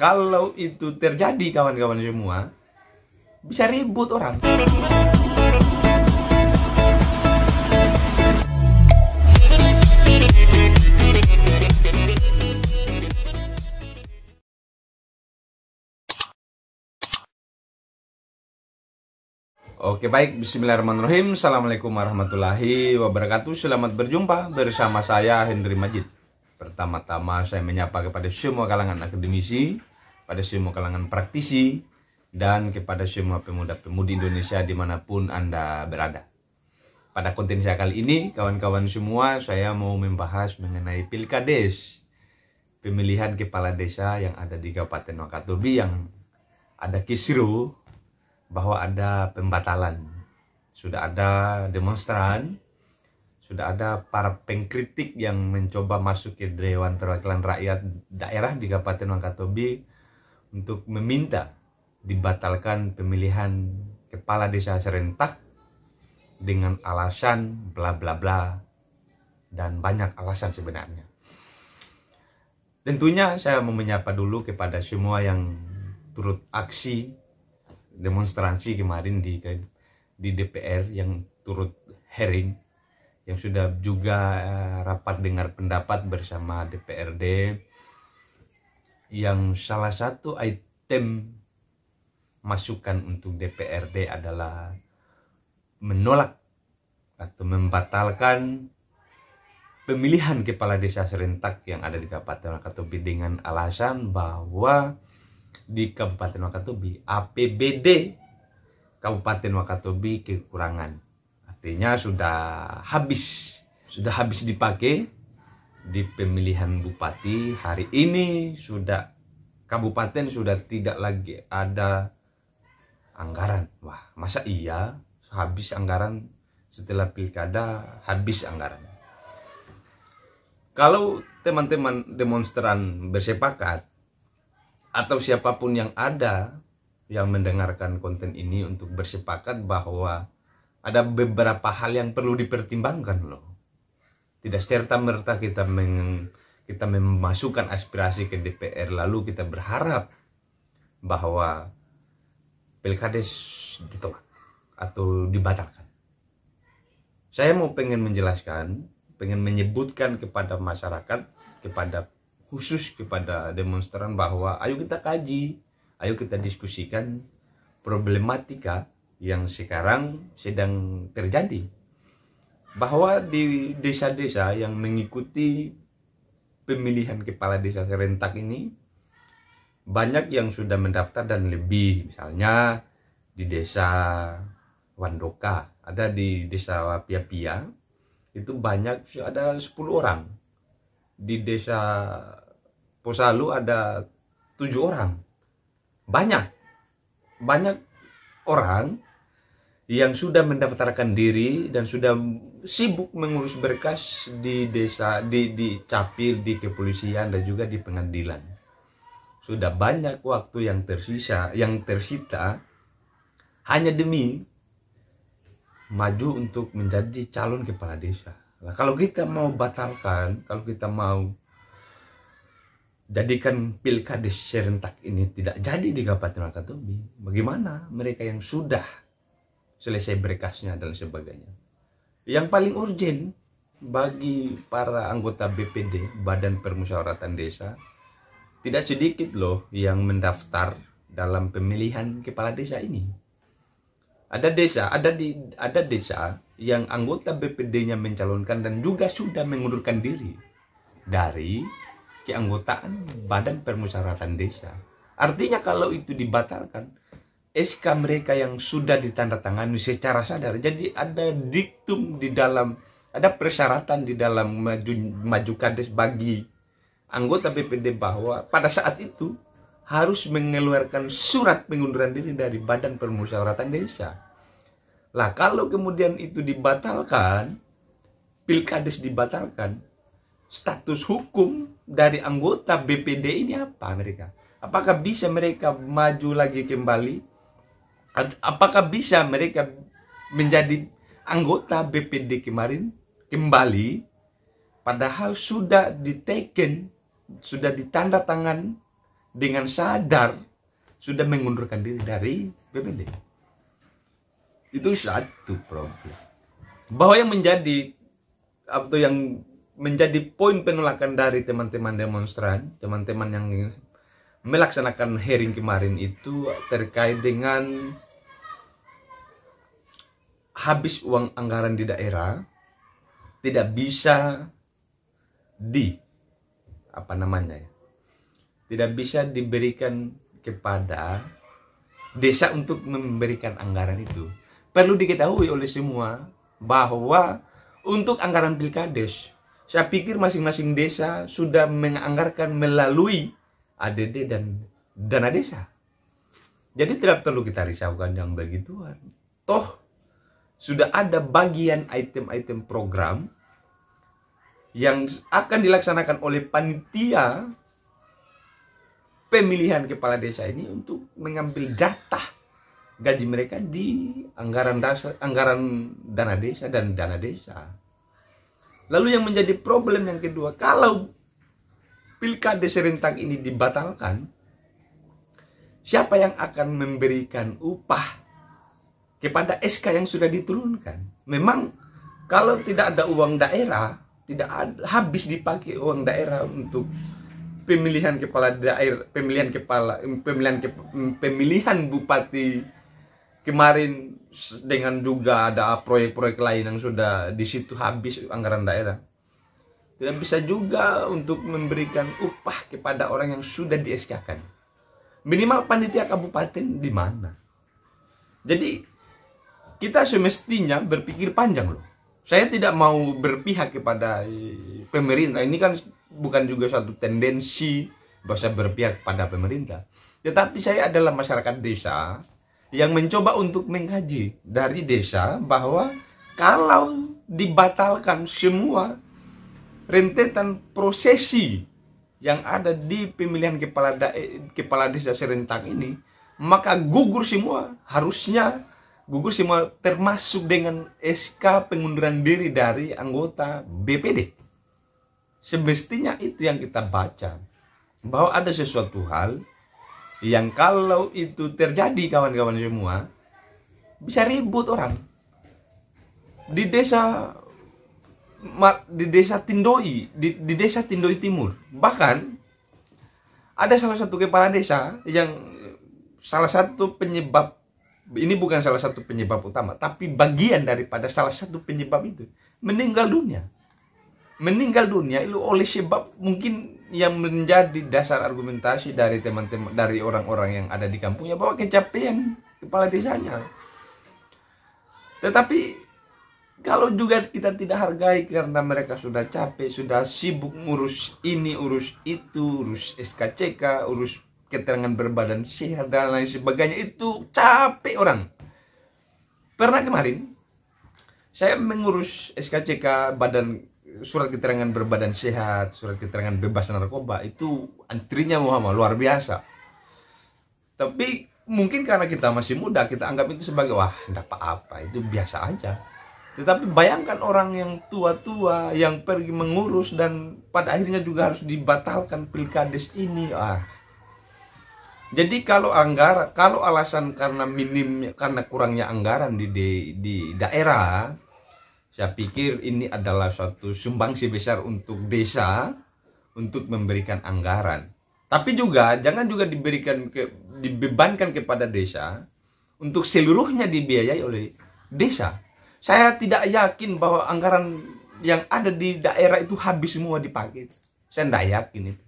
kalau itu terjadi kawan-kawan semua, bisa ribut orang. Oke baik, bismillahirrahmanirrahim. Assalamualaikum warahmatullahi wabarakatuh. Selamat berjumpa bersama saya Hendry Majid. Pertama-tama saya menyapa kepada semua kalangan akademisi, pada semua kalangan praktisi, dan kepada semua pemuda-pemudi Indonesia dimanapun Anda berada. Pada konten saya kali ini, kawan-kawan semua, saya mau membahas mengenai Pilkades, pemilihan kepala desa yang ada di Kabupaten Wakatobi, yang ada kisru bahwa ada pembatalan. Sudah ada demonstran, sudah ada para pengkritik yang mencoba masuk ke Dewan Perwakilan Rakyat daerah di Kabupaten Wakatobi untuk meminta dibatalkan pemilihan kepala desa serentak dengan alasan bla bla bla dan banyak alasan sebenarnya. Tentunya saya mau menyapa dulu kepada semua yang turut aksi demonstrasi kemarin di DPR, yang turut hearing, yang sudah juga rapat dengar pendapat bersama DPRD, yang salah satu item masukan untuk DPRD adalah menolak atau membatalkan pemilihan kepala desa serentak yang ada di Kabupaten Wakatobi dengan alasan bahwa di Kabupaten Wakatobi APBD Kabupaten Wakatobi kekurangan. Artinya sudah habis dipakai di pemilihan bupati. Hari ini sudah kabupaten sudah tidak lagi ada anggaran. Wah, masa iya habis anggaran setelah pilkada, habis anggaran. Kalau teman-teman demonstran bersepakat atau siapapun yang ada yang mendengarkan konten ini untuk bersepakat bahwa ada beberapa hal yang perlu dipertimbangkan loh. Tidak serta-merta kita memasukkan aspirasi ke DPR lalu kita berharap bahwa Pilkades ditolak atau dibatalkan. Saya mau pengen menjelaskan, pengen menyebutkan kepada masyarakat, khusus kepada demonstran bahwa ayo kita kaji, ayo kita diskusikan problematika yang sekarang sedang terjadi. Bahwa di desa-desa yang mengikuti pemilihan kepala desa serentak ini, banyak yang sudah mendaftar dan lebih. Misalnya di desa Wandoka, ada di desa Wapia-Pia, itu banyak, ada 10 orang. Di desa Posalu ada 7 orang. Banyak orang yang sudah mendaftarkan diri dan sudah sibuk mengurus berkas di desa, di Capil, di kepolisian, dan juga di pengadilan. Sudah banyak waktu yang tersita hanya demi maju untuk menjadi calon kepala desa. Nah, kalau kita mau batalkan, kalau kita mau jadikan Pilkades serentak ini tidak jadi di Kabupaten Wakatobi, bagaimana mereka yang sudah selesai berkasnya dan sebagainya? Yang paling urgent bagi para anggota BPD, Badan Permusyawaratan Desa, tidak sedikit loh yang mendaftar dalam pemilihan kepala desa ini. Ada desa yang anggota BPD-nya mencalonkan dan juga sudah mengundurkan diri dari keanggotaan Badan Permusyawaratan Desa. Artinya kalau itu dibatalkan, SK mereka yang sudah ditandatangani secara sadar, jadi ada diktum di dalam, ada persyaratan di dalam maju kades bagi anggota BPD bahwa pada saat itu harus mengeluarkan surat pengunduran diri dari Badan Permusyawaratan Desa. Lah kalau kemudian itu dibatalkan, Pilkades dibatalkan, status hukum dari anggota BPD ini apa mereka? Apakah bisa mereka maju lagi kembali? Apakah bisa mereka menjadi anggota BPD kemarin kembali? Padahal sudah diteken, sudah ditanda tangan dengan sadar sudah mengundurkan diri dari BPD. Itu satu problem. Bahwa yang menjadi atau yang menjadi poin penolakan dari teman-teman demonstran, teman-teman yang melaksanakan hearing kemarin itu terkait dengan habis uang anggaran di daerah tidak bisa tidak bisa diberikan kepada desa untuk memberikan anggaran itu. Perlu diketahui oleh semua bahwa untuk anggaran pilkades, saya pikir masing-masing desa sudah menganggarkan melalui ADD dan dana desa. Jadi tidak perlu kita risaukan yang begituan. Toh sudah ada bagian item-item program yang akan dilaksanakan oleh panitia pemilihan kepala desa ini untuk mengambil jatah gaji mereka di anggaran dana desa dan dana desa. Lalu yang menjadi problem yang kedua, kalau pilkada serentak ini dibatalkan, siapa yang akan memberikan upah kepada SK yang sudah diturunkan? Memang kalau tidak ada uang daerah, habis dipakai uang daerah untuk pemilihan kepala daerah, pemilihan bupati kemarin, dengan juga ada proyek-proyek lain yang sudah di situ habis anggaran daerah. Tidak bisa juga untuk memberikan upah kepada orang yang sudah di-SK-kan. Minimal panitia kabupaten di mana? Jadi kita semestinya berpikir panjang loh. Saya tidak mau berpihak kepada pemerintah. Ini kan bukan juga suatu tendensi bahwa berpihak pada pemerintah. Tetapi saya adalah masyarakat desa yang mencoba untuk mengkaji dari desa bahwa kalau dibatalkan semua rentetan prosesi yang ada di pemilihan kepala desa serentak ini, maka gugur semua, harusnya gugur semua, termasuk dengan SK pengunduran diri dari anggota BPD. Semestinya itu yang kita baca, bahwa ada sesuatu hal yang kalau itu terjadi kawan-kawan semua, bisa ribut orang. Di desa Tindoi, di desa Tindoi Timur, bahkan ada salah satu kepala desa yang salah satu penyebab, ini bukan salah satu penyebab utama, tapi bagian daripada salah satu penyebab itu, meninggal dunia itu oleh sebab mungkin yang menjadi dasar argumentasi dari teman-teman, dari orang-orang yang ada di kampungnya, bahwa kecapean kepala desanya. Tetapi kalau juga kita tidak hargai karena mereka sudah capek, sudah sibuk ngurus ini, urus itu, urus SKCK, urus keterangan berbadan sehat dan lain sebagainya, itu capek orang. Pernah kemarin saya mengurus SKCK, surat keterangan berbadan sehat, surat keterangan bebas narkoba, itu antrinya Muhammad luar biasa. Tapi mungkin karena kita masih muda, kita anggap itu sebagai wah, enggak apa-apa, itu biasa aja. Tetapi bayangkan orang yang tua-tua yang pergi mengurus dan pada akhirnya juga harus dibatalkan pilkades ini. Jadi kalau alasan karena kurangnya anggaran di daerah, saya pikir ini adalah suatu sumbangsi besar untuk desa untuk memberikan anggaran. Tapi juga jangan juga dibebankan kepada desa untuk seluruhnya dibiayai oleh desa. Saya tidak yakin bahwa anggaran yang ada di daerah itu habis semua dipakai. Saya tidak yakin itu.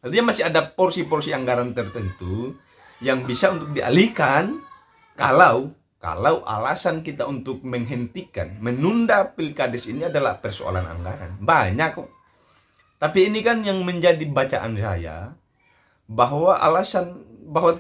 Artinya masih ada porsi-porsi anggaran tertentu yang bisa untuk dialihkan kalau alasan kita untuk menunda pilkades ini adalah persoalan anggaran. Banyak kok. Tapi ini kan yang menjadi bacaan saya, bahwa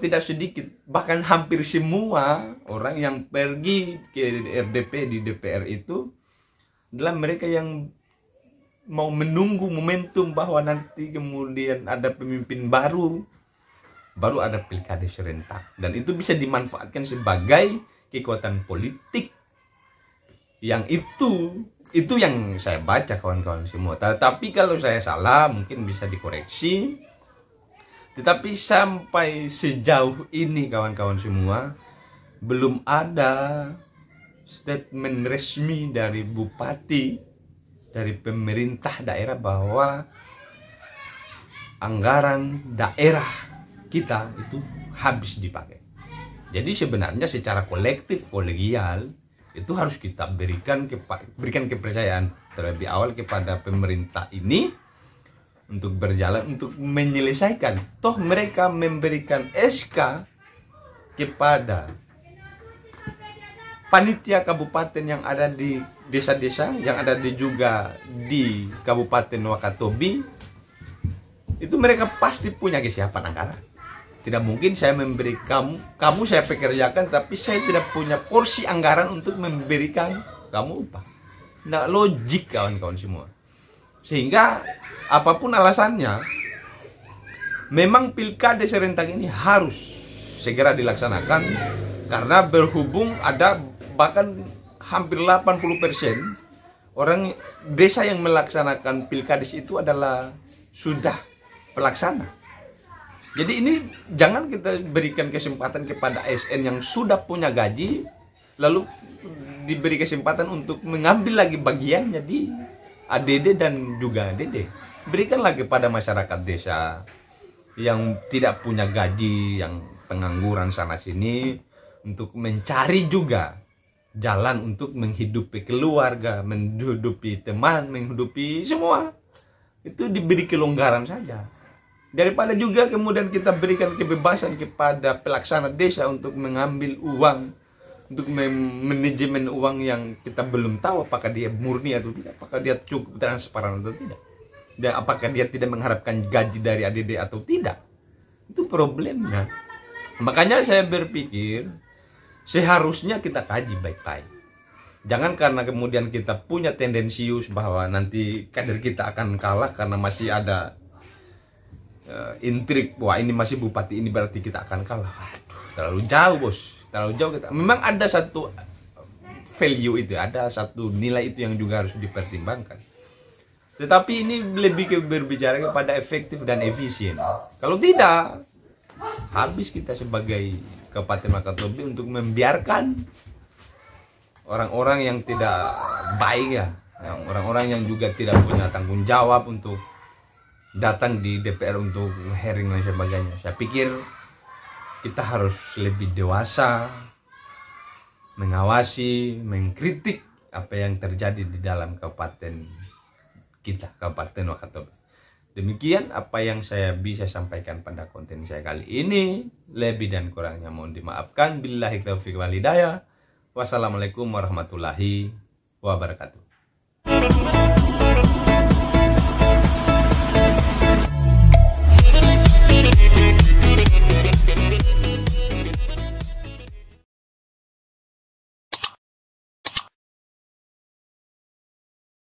tidak sedikit, bahkan hampir semua orang yang pergi ke RDP di DPR itu adalah mereka yang mau menunggu momentum bahwa nanti kemudian ada pemimpin baru ada pilkada serentak, dan itu bisa dimanfaatkan sebagai kekuatan politik. Yang itu yang saya baca kawan-kawan semua. Tapi kalau saya salah mungkin bisa dikoreksi. Tetapi sampai sejauh ini kawan-kawan semua, belum ada statement resmi dari bupati, dari pemerintah daerah bahwa anggaran daerah kita itu habis dipakai. Jadi sebenarnya secara kolektif, kolegial, itu harus kita berikan kepercayaan terlebih awal kepada pemerintah ini untuk berjalan, untuk menyelesaikan. Toh mereka memberikan SK kepada panitia kabupaten yang ada di desa-desa, yang ada juga di Kabupaten Wakatobi. Itu mereka pasti punya kesiapan anggaran. Tidak mungkin saya memberi kamu saya pekerjakan, tapi saya tidak punya porsi anggaran untuk memberikan kamu upah. Tidak logik kawan-kawan semua. Sehingga apapun alasannya, memang pilkada serentak ini harus segera dilaksanakan, karena berhubung ada bahkan hampir 80% orang desa yang melaksanakan pilkades itu adalah sudah pelaksana. Jadi ini jangan kita berikan kesempatan kepada ASN yang sudah punya gaji, lalu diberi kesempatan untuk mengambil lagi bagiannya di ADD dan juga ADD. Berikanlah kepada masyarakat desa yang tidak punya gaji, yang pengangguran sana sini, untuk mencari juga jalan untuk menghidupi keluarga, menghidupi teman, menghidupi semua. Itu diberi kelonggaran saja. Daripada juga kemudian kita berikan kebebasan kepada pelaksana desa untuk mengambil uang, untuk manajemen uang yang kita belum tahu apakah dia murni atau tidak, apakah dia cukup transparan atau tidak, dan apakah dia tidak mengharapkan gaji dari ADD atau tidak. Itu problemnya. Makanya saya berpikir seharusnya kita kaji baik-baik. Jangan karena kemudian kita punya tendensius bahwa nanti kader kita akan kalah karena masih ada intrik, wah ini masih bupati ini berarti kita akan kalah. Aduh, terlalu jauh bos, terlalu jauh kita. Memang ada satu value itu, ada satu nilai itu yang juga harus dipertimbangkan. Tetapi ini lebih berbicara kepada efektif dan efisien. Kalau tidak, habis kita sebagai Kabupaten Wakatobi untuk membiarkan orang-orang yang tidak baik ya, orang-orang yang juga tidak punya tanggung jawab untuk datang di DPR untuk hearing dan sebagainya. Saya pikir kita harus lebih dewasa mengawasi, mengkritik apa yang terjadi di dalam kabupaten kita, Kabupaten Wakatobi. Demikian apa yang saya bisa sampaikan pada konten saya kali ini. Lebih dan kurangnya mohon dimaafkan. Billahi taufiq wal hidayah. Wassalamualaikum warahmatullahi wabarakatuh.